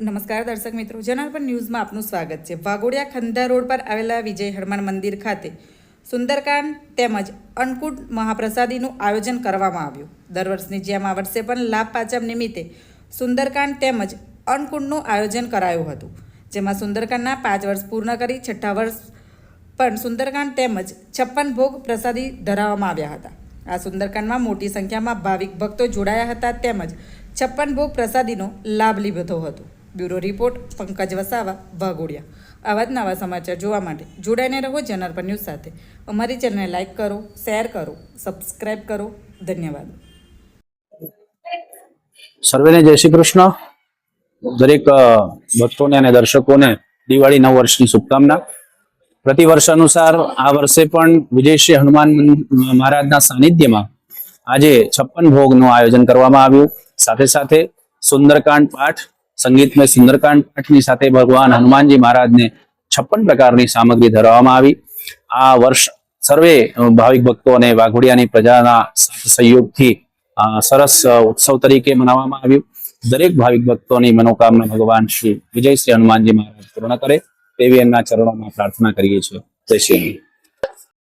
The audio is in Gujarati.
નમસ્કાર દર્શક મિત્રો, જનાર્પણ ન્યૂઝમાં આપનું સ્વાગત છે। વાઘોડિયા ખંધા રોડ પર આવેલા વિજય હનુમાન મંદિર ખાતે સુંદરકાંડ તેમજ અન્નકૂટ મહાપ્રસાદીનું આયોજન કરવામાં આવ્યું। દર વર્ષની જેમ આ વર્ષે પણ લાભ પાંચમ નિમિત્તે સુંદરકાંડ તેમજ અન્નકૂટનું આયોજન કરાયું હતું, જેમાં સુંદરકાંડના 5 વર્ષ પૂર્ણ કરી 6ઠા વર્ષ પણ સુંદરકાંડ તેમજ 56 ભોગ પ્રસાદી ધરાવવામાં આવ્યા હતા। આ સુંદરકાંડમાં મોટી સંખ્યામાં ભાવિક ભક્તો જોડાયા હતા તેમજ 56 ભોગ પ્રસાદીનો લાભ લીધો હતો। Bureau report Pankaj Vasava, Waghodia. આવા જ નવા સમાચાર જોવા માટે જોડાઈને રહો જનાર્પણ ન્યૂઝ સાથે। અમારી ચેનલને લાઇક કરો, શેર કરો, સબસ્ક્રાઇબ કરો। ધન્યવાદ। સર્વેને જય શ્રી કૃષ્ણ। દરેક ભક્તોને અને દર્શકોને દિવાળી નવ વર્ષની શુભકામના। પ્રતિવર્ષ અનુસાર આ વર્ષે પણ વિજય શ્રી હનુમાન મહારાજના સાનિધ્યમાં આજે 56 ભોગનું આયોજન કરવામાં આવ્યું। સાથે સાથે સુંદરકાંડ પાઠ, સંગીતમય સુંદરકાંડ પાઠની સાથે ભગવાન હનુમાનજી મહારાજને 56 પ્રકારની સામગ્રી ધરાવવામાં આવી। આ વર્ષ સર્વે ભાવિક ભક્તો અને વાઘોડિયાની પ્રજાના સહયોગથી સરસ ઉત્સવ તરીકે મનાવવામાં આવ્યું। દરેક ભાવિક ભક્તોની મનોકામના ભગવાન શ્રી વિજય શ્રી હનુમાનજી મહારાજ પૂર્ણ કરે તેવી એમના ચરણોમાં પ્રાર્થના કરીએ છીએ। જય શ્રી